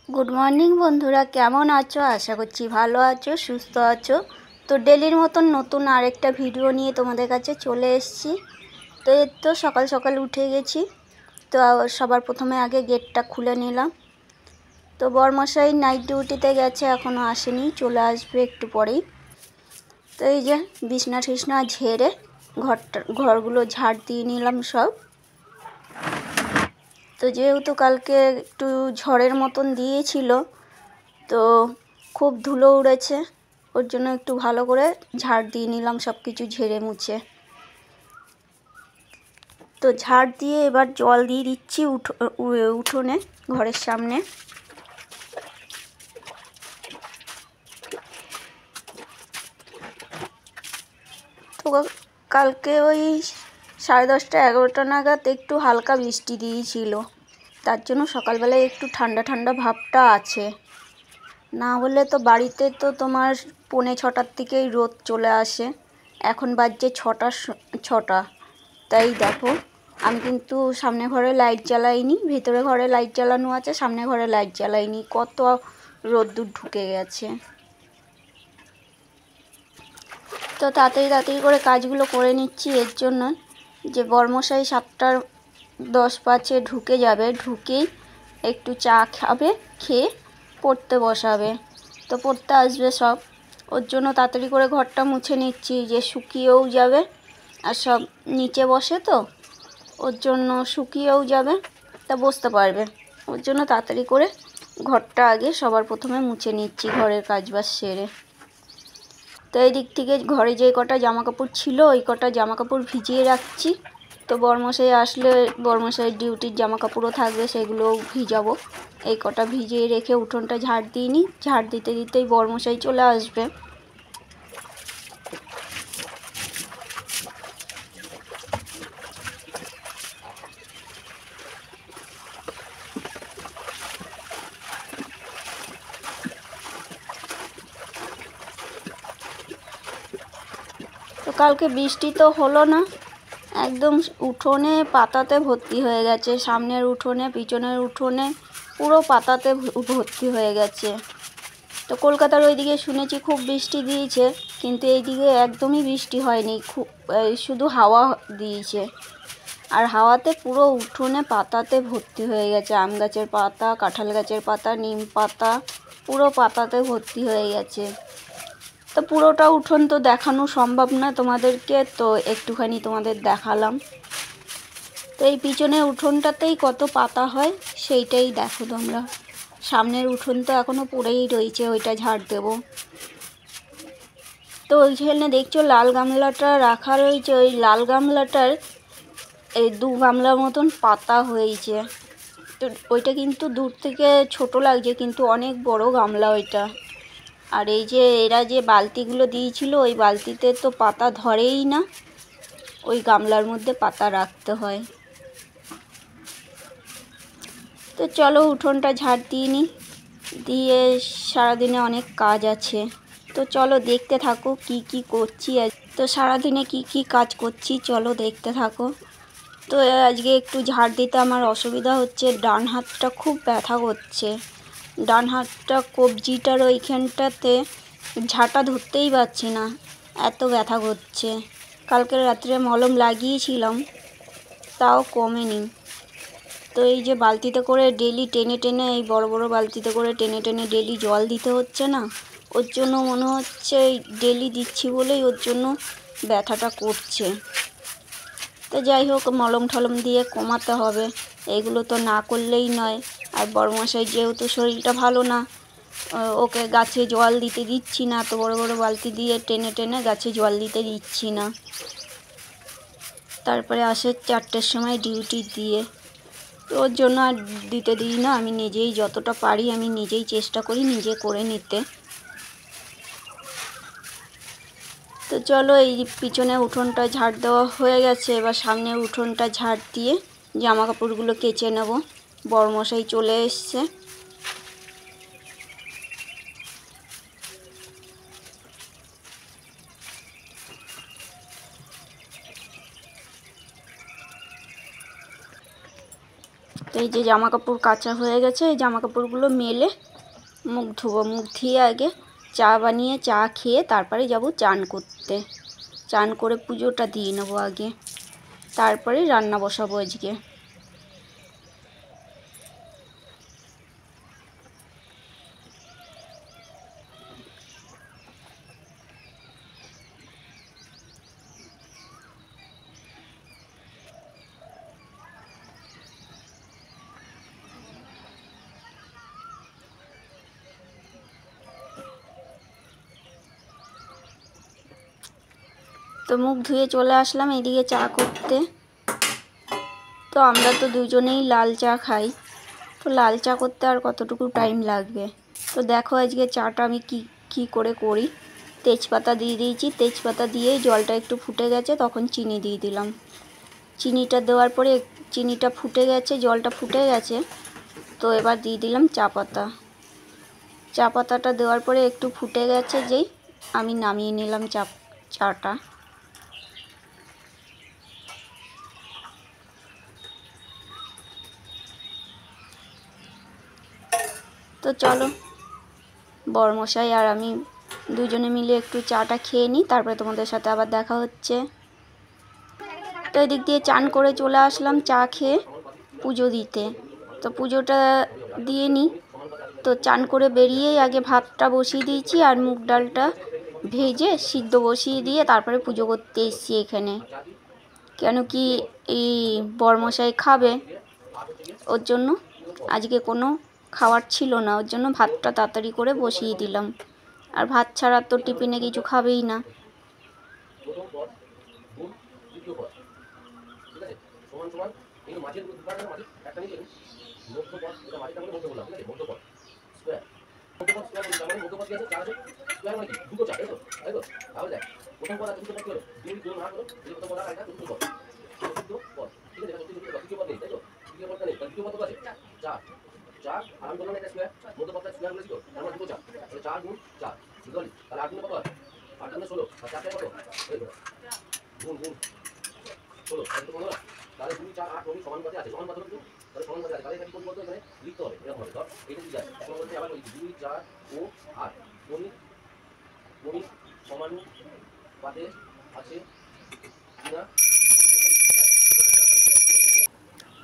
Good morning বন্ধুরা, কেমন আছো? আশা করছি ভালো আছো, সুস্থ আছো। তো ডেলির মতন নতুন আরেকটা ভিডিও নিয়ে তোমাদের কাছে চলে এসেছি। তো এই তো সকাল সকাল উঠে গেছি। তো সবার প্রথমে আগে গেটটা খুলে নিলাম। তো বরমশাই নাইট ডিউটিতে গেছে, এখনও আসেনি, চলে আসবে একটু পরেই। তো এই যে বিছনা টিছনা ঝেড়ে ঘরগুলো ঝাড় দিয়ে নিলাম সব। তো যেহেতু কালকে একটু ঝড়ের মতন দিয়েছিল, তো খুব ধুলো উড়েছে, ওর জন্য একটু ভালো করে ঝাড় দিয়ে নিলাম সব কিছু ঝেড়ে মুছে। তো ঝাড় দিয়ে এবার জল দিয়ে দিচ্ছি উঠোনে, ঘরের সামনে। তো কালকে ওই 10:30 11টা নাগাদ একটু হালকা বৃষ্টি দিয়েছিল, তার জন্য সকালবেলায় একটু ঠান্ডা ঠান্ডা ভাবটা আছে। না হলে তো বাড়িতে তো তোমার 5:45 থেকেই রোদ চলে আসে। এখন বাজছে 6টা। তাই দেখো, আমি কিন্তু সামনে ঘরে লাইট জ্বালাইনি, ভিতরে ঘরে লাইট জ্বালানো আছে, সামনে ঘরে লাইট জ্বালাইনি, কত রোদ্দুর ঢুকে গেছে। তো তাড়াতাড়ি করে কাজগুলো করে নিচ্ছি, এর জন্য যে বরমশাই 7:10 ঢুকে যাবে, ঢুকেই একটু চা খাবে, খেয়ে পড়তে বসাবে। তো পড়তে আসবে সব, ওর জন্য তাড়াতাড়ি করে ঘরটা মুছে নিচ্ছি, যে শুকিয়েও যাবে। আর সব নিচে বসে তো, ওর জন্য শুকিয়েও যাবে, তা বসতে পারবে। ওর জন্য তাড়াতাড়ি করে ঘরটা আগে সবার প্রথমে মুছে নিচ্ছি, ঘরের কাজবাজ সেরে। তো এই দিক থেকে ঘরে যে কটা জামাকাপড় ছিল, ওই কটা জামাকাপড় ভিজিয়ে রাখছি। তো বরমশাই আসলে বরমশাই ডিউটির জামাকাপড়ও থাকবে, সেগুলোও ভিজাবো। এই কটা ভিজিয়ে রেখে উঠোনটা ঝাড় দিয়ে নিই, ঝাড় দিতে দিতেই বরমশাই চলে আসবে। তো কালকে বৃষ্টি তো হলো না, একদম উঠোনে পাতাতে ভর্তি হয়ে গেছে, সামনের উঠোনে পিছনের উঠোনে পুরো পাতাতে ভর্তি হয়ে গেছে। তো কলকাতার ওইদিকে শুনেছি খুব বৃষ্টি দিয়েছে, কিন্তু এইদিকে একদমই বৃষ্টি হয়নি, শুধু হাওয়া দিয়েছে। আর হাওয়াতে পুরো উঠোনে পাতাতে ভর্তি হয়ে গেছে, আম গাছের পাতা, কাঁঠাল গাছের পাতা, নিম পাতা, পুরো পাতাতে ভর্তি হয়ে গেছে। তো পুরোটা উঠোন তো দেখানো সম্ভব না তোমাদেরকে, তো একটুখানি তোমাদের দেখালাম। তো এই পিছনের উঠোনটাতেই কত পাতা হয় সেইটাই দেখো তোমরা। সামনের উঠোন তো এখনও পড়েই রয়েছে, ওইটা ঝাড় দেবো। তো ওইখানে দেখছো লাল গামলাটা রাখা রয়েছে, ওই লাল গামলাটার এই 2 গামলার মতন পাতা হয়েছে। তো ওইটা কিন্তু দূর থেকে ছোট লাগছে, কিন্তু অনেক বড় গামলা ওইটা। আর এই যে এরা যে বালতিগুলো দিয়েছিল, ওই বালতিতে তো পাতা ধরেই না, ওই গামলার মধ্যে পাতা রাখতে হয়। তো চলো উঠোনটা ঝাড় দিয়ে নিই, দিয়ে সারাদিনে অনেক কাজ আছে। তো চলো দেখতে থাকো কি কি করছি। তো সারাদিনে কি কি কাজ করছি চলো দেখতে থাকো। তো আজকে একটু ঝাড় দিতে আমার অসুবিধা হচ্ছে, ডান হাতটা খুব ব্যথা করছে। ডান হাতটা কবজিটার ওইখানটাতে ঝাঁটা ধরতেই পারছি না, এত ব্যথা করছে। কালকে রাত্রে মলম লাগিয়েছিলাম, তাও কমেনি। তো এই যে বালতিতে করে ডেলি টেনে টেনে, এই বড় বড় বালতিতে করে টেনে টেনে ডেলি জল দিতে হচ্ছে না, ওর জন্য মনে হচ্ছে ডেলি দিচ্ছি বলেই ওর জন্য ব্যথাটা করছে। তো যাই হোক, মলম ঠলম দিয়ে কমাতে হবে, এগুলো তো না করলেই নয়। আর বড়মশাই যেহেতু শরীরটা ভালো না, ওকে গাছে জল দিতে দিচ্ছি না, তো বড় বড় বালতি দিয়ে টেনে টেনে গাছে জল দিতে দিচ্ছি না। তারপরে আসে 4টের সময় ডিউটি দিয়ে, তো ওর জন্য আর দিতে দিই না, আমি নিজেই যতটা পারি আমি নিজেই চেষ্টা করি নিজে করে নিতে। তো চলো এই পিছনে উঠোনটা ঝাড় দেওয়া হয়ে গেছে, এবার সামনে উঠোনটা ঝাড় দিয়ে জামা কাপড়গুলো কেচে নেব। বরমশাই চলে এসছে। তো এই যে জামা কাপড় কাচা হয়ে গেছে, এই জামা কাপড়গুলো মেলে মুখ ধোবো। মুখ ধুয়ে আগে চা বানিয়ে চা খেয়ে তারপরে যাব চান করতে। চান করে পুজোটা দিয়ে নেবো আগে, তারপরে রান্না বসাবো আজকে। তো মুখ ধুয়ে চলে আসলাম এদিকে চা করতে। তো আমরা তো দুজনেই লাল চা খাই, তো লাল চা করতে আর কতটুকু টাইম লাগবে। তো দেখো আজকে চাটা আমি কি করে করি। তেজপাতা দিয়ে দিয়েছি, তেজপাতা দিয়ে জলটা একটু ফুটে গেছে, তখন চিনি দিয়ে দিলাম। চিনিটা দেওয়ার পরে চিনিটা ফুটে গেছে, জলটা ফুটে গেছে, তো এবার দিয়ে দিলাম চা পাতা। চা পাতাটা দেওয়ার পরে একটু ফুটে গেছে যেই আমি নামিয়ে নিলাম চাটা। তো চলো বড়মশাই আর আমি দুজনে মিলে একটু চাটা খেয়ে নিই, তারপরে তোমাদের সাথে আবার দেখা হচ্ছে। তো এদিক দিয়ে চান করে চলে আসলাম চা খেয়ে পুজো দিতে। তো পুজোটা দিয়ে নিই। তো চান করে বেরিয়েই আগে ভাতটা বসিয়ে দিয়েছি আর মুগ ডালটা ভেজে সিদ্ধ বসিয়ে দিয়ে তারপরে পুজো করতে এসেছি এখানে। কেন কি এই বড়মশাই খাবে, ওর জন্য আজকে কোনো খাওয়ার ছিল না, ওর জন্য ভাতটা তাড়াতাড়ি করে বসিয়ে দিলাম। আর ভাত ছাড়া তো টিফিনে কিছু খাবেই না।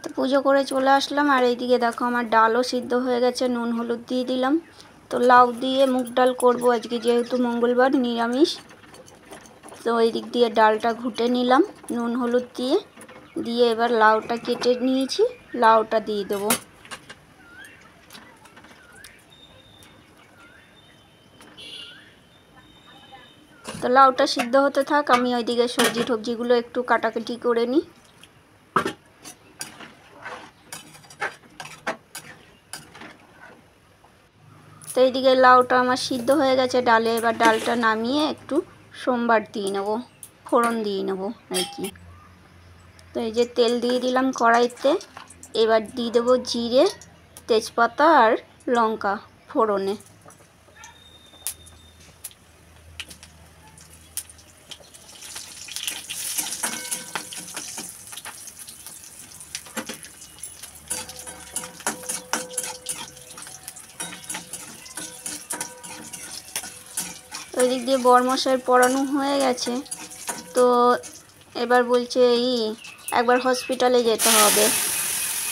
তো পুজো করে চলে আসলাম আর এইদিকে দেখো আমার ডালও সিদ্ধ হয়ে গেছে, নুন হলুদ দিয়ে দিলাম। তো লাউ দিয়ে মুগ ডাল করবো আজকে, যেহেতু মঙ্গলবার নিরামিষ। তো এই দিক দিয়ে ডালটা ঘুটে নিলাম নুন হলুদ দিয়ে এবার লাউটা কেটে নিয়েছি, লাউটা দিয়ে দেবো। তো লাউটা সিদ্ধ হতে থাক, আমি ওইদিকে সবজিগুলো একটু কাটাকাটি করে নিই। তো এইদিকে লাউটা আমার সিদ্ধ হয়ে গেছে ডালে, এবার ডালটা নামিয়ে একটু সোমবার দিয়ে নেবো, ফোড়ন দিয়ে নেবো আর কি। তো এই যে তেল দিয়ে দিলাম কড়াইতে, এবার দিয়ে দেবো জিরে, তেজপাতা আর লঙ্কা ফোড়নে। ওই দিক দিয়ে বড়মশাইয়ের পড়ানো হয়ে গেছে, তো এবার বলছে একবার হসপিটালে যেতে হবে,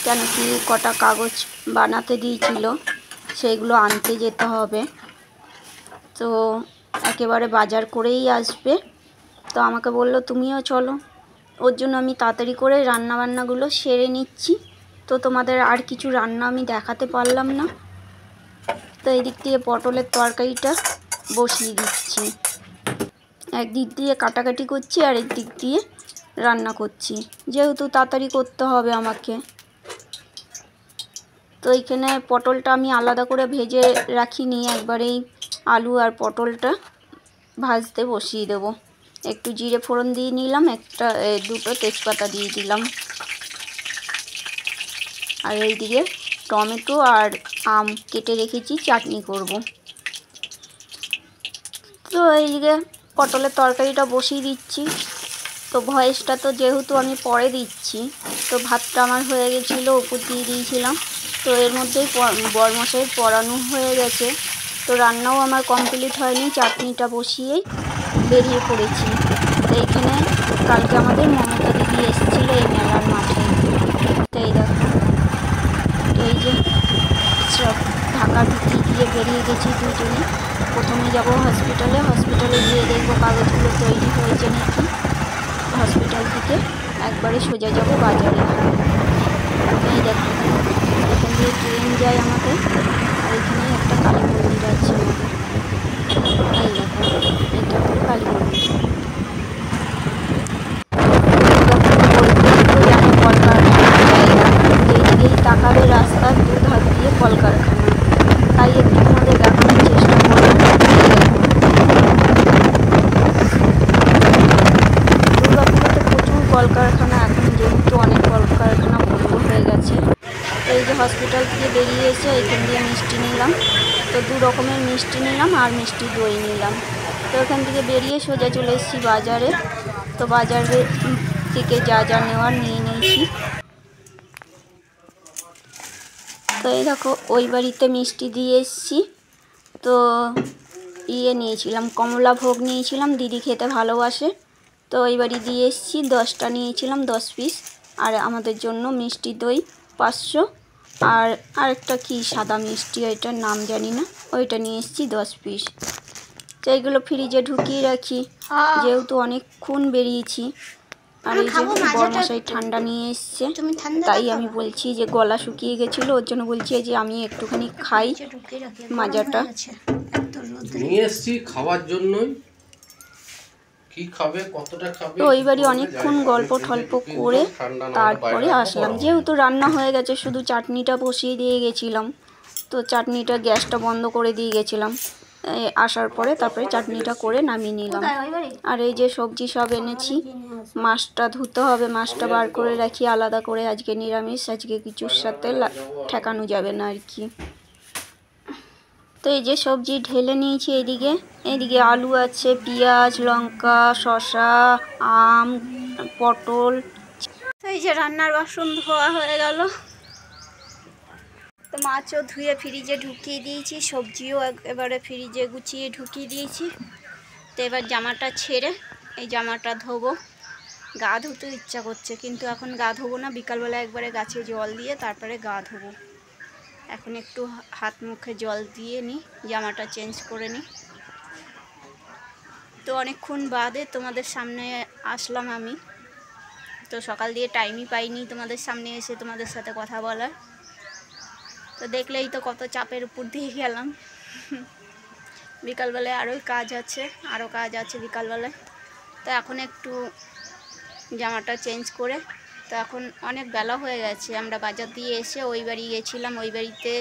কেন কি কটা কাগজ বানাতে দিয়েছিল সেইগুলো আনতে যেতে হবে। তো একেবারে বাজার করেই আসবে। তো আমাকে বললো তুমিও চলো, ওর জন্য আমি তাড়াতাড়ি করে রান্নাবান্নাগুলো সেরে নিচ্ছি। তো তোমাদের আর কিছু রান্না আমি দেখাতে পারলাম না। তো এই দিক দিয়ে পটলের তরকারিটা বসিয়ে দিচ্ছি, একদিক দিয়ে কাটাকাটি করছি আর একদিক দিয়ে রান্না করছি, যেহেতু তাড়াতাড়ি করতে হবে আমাকে। তো এইখানে পটলটা আমি আলাদা করে ভেজে রাখিনি, একবারেই আলু আর পটলটা ভাজতে বসিয়ে দেবো। একটু জিরে ফোড়ন দিয়ে নিলাম, দুটো তেজপাতা দিয়ে দিলাম। আর এইদিকে টমেটো আর আম কেটে রেখেছি, চাটনি করব। তো এইদিকে পটলের তরকারিটা বসিয়ে দিচ্ছি। তো ভয়েসটা তো যেহেতু আমি পরে দিচ্ছি, তো ভাতটা আমার হয়ে গেছিলো, উপর দিয়ে দিয়েছিলাম। তো এর মধ্যেই বরমশাই পড়ানো হয়ে গেছে। তো রান্নাও আমার কমপ্লিট হয়নি, চাটনিটা বসিয়েই বেরিয়ে পড়েছি। তো এইখানে কালকে আমাদের মমতা দিদি এসেছিলো এই মেলার মাঠে। তো এই দেখো, তো এই যে সব ঢাকা ঢুকি দিয়ে বেরিয়ে গেছি দুজনে। প্রথমে যাব হসপিটালে গিয়ে দেখবো কাগজগুলো তৈরি হয়েছে নাকি। হসপিটাল থেকে একবারে সোজা যাব বাজারে। এই দেখো, এখান দিয়ে ট্রেন যায় আমাদের, আর এখানে একটা কালী মন্দির আছে আমাদের। এই দেখো, এটা হলো কালী মন্দির। যেদিকেই তাকাবে রাস্তার দুধার দিয়ে কলকারখানা, তাই একটু তোমাদের দেখানোর চেষ্টা করবো। দুর্গাপুরেতে প্রচুর কলকারখানা, এখন যেহেতু অনেক কলকারখানা বন্ধ হয়ে গেছে। তো এই যে হসপিটাল থেকে বেরিয়ে এসে এখান দিয়ে মিষ্টি নিলাম। তো 2 রকমের মিষ্টি নিলাম আর মিষ্টি দই নিলাম। তো এখান থেকে বেরিয়ে সোজা চলে এসেছি বাজারে। তো বাজারে থেকে যা যা নেওয়ার নিয়ে নিয়েছি। তো এই দেখো, ওই বাড়িতে মিষ্টি দিয়ে এসেছি। তো নিয়েছিলাম কমলা ভোগ নিয়েছিলাম, দিদি খেতে ভালোবাসে। তো ওই বাড়ি দিয়ে এসেছি, 10টা নিয়েছিলাম, 10 পিস। আর আমাদের জন্য মিষ্টি দই 500, আর আরেকটা কি সাদা মিষ্টি, ওইটার নাম জানি না, ওইটা নিয়ে এসেছি 10 পিস। তো এইগুলো ফ্রিজে ঢুকিয়ে রাখি, যেহেতু অনেকক্ষণ বেরিয়েছি। আর এই যে বরমশাই ঠান্ডা নিয়ে এসছে, তাই আমি বলছি যে গলা শুকিয়ে গেছিলো, ওর জন্য বলছি যে আমি একটুখানি খাই মাজাটা নিয়ে এসছি খাওয়ার জন্যই। কি খাবে, কতটা খাবে? তো ওই বাড়ি অনেকক্ষণ গল্প টল্প করে তারপরে আসলাম। যেহেতু রান্না হয়ে গেছে, শুধু চাটনিটা বসিয়ে দিয়ে গেছিলাম। তো চাটনিটা গ্যাসটা বন্ধ করে দিয়ে গেছিলাম, আসার পরে তারপরে চাটনিটা করে নামিয়ে নিলাম। আর এই যে সবজি সব এনেছি, মাছটা ধুতে হবে, মাছটা বার করে রাখি আলাদা করে। আজকে নিরামিষ, আজকে কিছুর সাথে ঠেকানো যাবে না আর কি। তো এই যে সবজি ঢেলে নিয়েছি এদিকে আলু আছে, পেঁয়াজ, লঙ্কা, শসা, আম, পটল। তো এই যে রান্নার বাসন ধোয়া হয়ে গেল। তো মাছও ধুয়ে ফ্রিজে ঢুকিয়ে দিয়েছি, সবজিও এবারে ফ্রিজে গুছিয়ে ঢুকিয়ে দিয়েছি। তো এবার জামাটা ছেড়ে এই জামাটা ধোবো। গা ধুতে ইচ্ছা করছে, কিন্তু এখন গা ধোবো না, বিকালবেলা একবারে গাছে জল দিয়ে তারপরে গা ধোবো। এখন একটু হাত মুখে জল দিয়ে নিই, জামাটা চেঞ্জ করে নিই। তো অনেকক্ষণ বাদে তোমাদের সামনে আসলাম আমি। তো সকাল দিয়ে টাইমই পাইনি তোমাদের সামনে এসে তোমাদের সাথে কথা বলার। তো দেখলেই তো কত চাপের উপর দিয়ে গেলাম। বিকালবেলায় আরও কাজ আছে বিকালবেলায়। তো এখন একটু জামাটা চেঞ্জ করে, তো এখন অনেক বেলা হয়ে গেছে। আমরা বাজার দিয়ে এসে ওই বাড়ি গেছিলাম, ওই বাড়িতে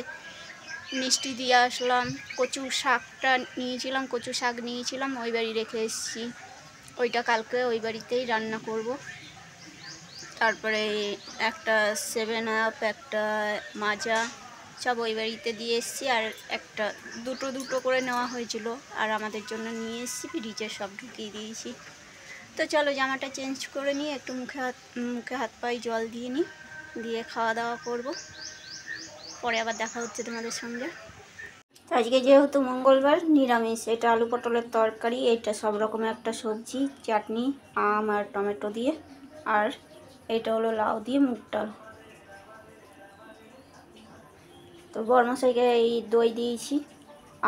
মিষ্টি দিয়ে আসলাম। কচু শাক নিয়েছিলাম, ওই বাড়ি রেখে এসেছি। ওইটা কালকে ওই বাড়িতেই রান্না করব। তারপরে একটা 7 আপ, একটা মাজা, সব ওই বাড়িতে দিয়ে এসেছি। আর একটা দুটো করে নেওয়া হয়েছিল, আর আমাদের জন্য নিয়ে এসেছি, ফ্রিজে সব ঢুকিয়ে দিয়েছি। তো চলো জামাটা চেঞ্জ করে নিয়ে একটু মুখে হাত পায়ে জল দিয়ে নিই, দিয়ে খাওয়া দাওয়া করব। পরে আবার দেখা হচ্ছে তোমাদের সঙ্গে। আজকে যেহেতু মঙ্গলবার, নিরামিষ। এটা আলু পটলের তরকারি, এটা সব রকমের একটা সবজি, চাটনি, আম আর টমেটো দিয়ে, আর এটা হলো লাউ দিয়ে মুগ ডাল। তো বরমশাইকে এই দই দিয়েছি,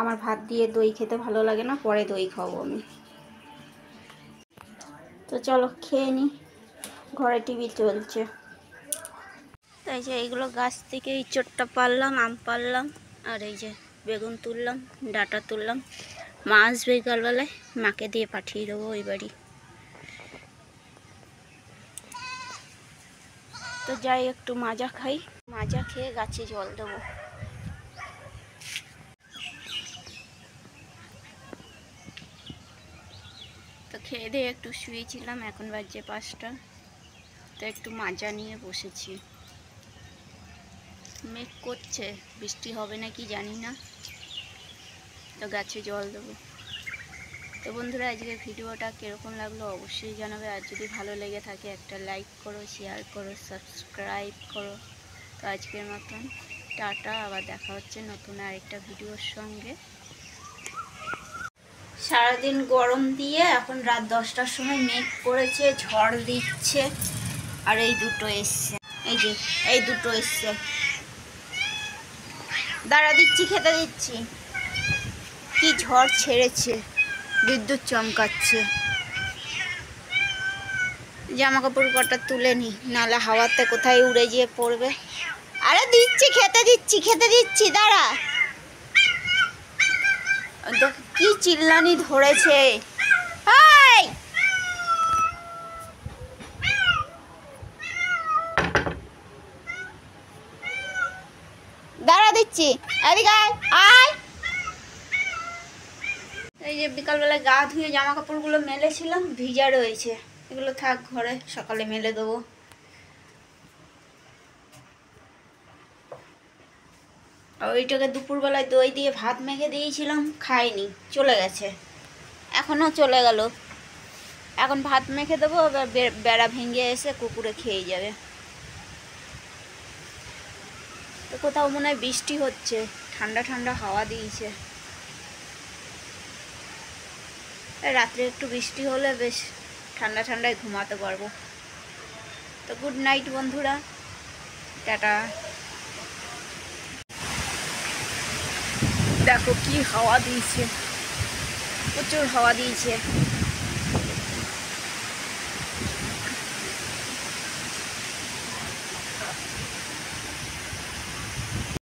আমার ভাত দিয়ে দই খেতে ভালো লাগে না, পরে দই খাবো আমি। তো চলো খেয়ে নিই, ঘরে টিভি চলছে। তাই যে এইগুলো গাছ থেকে ইঁচড়টা পারলাম, আম পারলাম, আর এই যে বেগুন তুললাম, ডাঁটা তুললাম। মা আসবে বিকালবেলায়, মাকে দিয়ে পাঠিয়ে দেবো ওই বাড়ি। তো যাই একটু মাজা খাই, মাজা খেয়ে গাছে জল দেবো। তো খেয়ে দিয়ে একটু শুয়েছিলাম, এখন বাজছে 5টা। তো একটু মাজা নিয়ে বসেছি। মেঘ করছে, বৃষ্টি হবে নাকি জানি না। তো গাছে জল দেবো। তো বন্ধুরা আজকের ভিডিওটা কীরকম লাগলো অবশ্যই জানাবে। আর যদি ভালো লেগে থাকে একটা লাইক করো, শেয়ার করো, সাবস্ক্রাইব করো। তো আজকের মতন টাটা, আবার দেখা হচ্ছে নতুন আরেকটা ভিডিওর সঙ্গে। সারাদিন গরম দিয়ে এখন রাত 10টার সময় মেঘ করেছে, ঝড় দিচ্ছে। আর এই দুটো এসছে, এই যে এই দুটো এসছে। দাঁড়া দিচ্ছি, খেতে দিচ্ছি। কি ঝড় ছেড়েছে, বিদ্যুৎ চমকাচ্ছে। জামা কাপড় কটা তুলে নি, নাহলে হাওয়াতে কোথায় উড়ে গিয়ে পড়বে। আরে দিচ্ছি, খেতে দিচ্ছি, খেতে দিচ্ছি, দাঁড়া। দেখ কি চিল্লানি ধরেছে। এই দাঁড়া দিচ্ছি, এদিকে আয়, আয়। এই যে বিকালবেলা গা ধুয়ে জামা কাপড়গুলো মেলেছিলাম, ভিজা রয়েছে। এগুলো থাক ঘরে, সকালে মেলে দেবো। আর ওইটাকে দুপুরবেলায় দই দিয়ে ভাত মেখে দিয়েছিলাম, খাইনি, চলে গেছে। এখনও চলে গেল। এখন ভাত মেখে দেবো, এবার বেড়া ভেঙে এসে কুকুরে খেয়ে যাবে। তো কোথাও মনে হয় বৃষ্টি হচ্ছে, ঠান্ডা ঠান্ডা হাওয়া দিয়েছে। রাত্রে একটু বৃষ্টি হলে বেশ ঠান্ডা ঠান্ডায় ঘুমাতে পারবো। তো গুড নাইট বন্ধুরা, টাটা। দেখো কি হাওয়া দিয়েছে, প্রচুর হাওয়া দিয়েছে।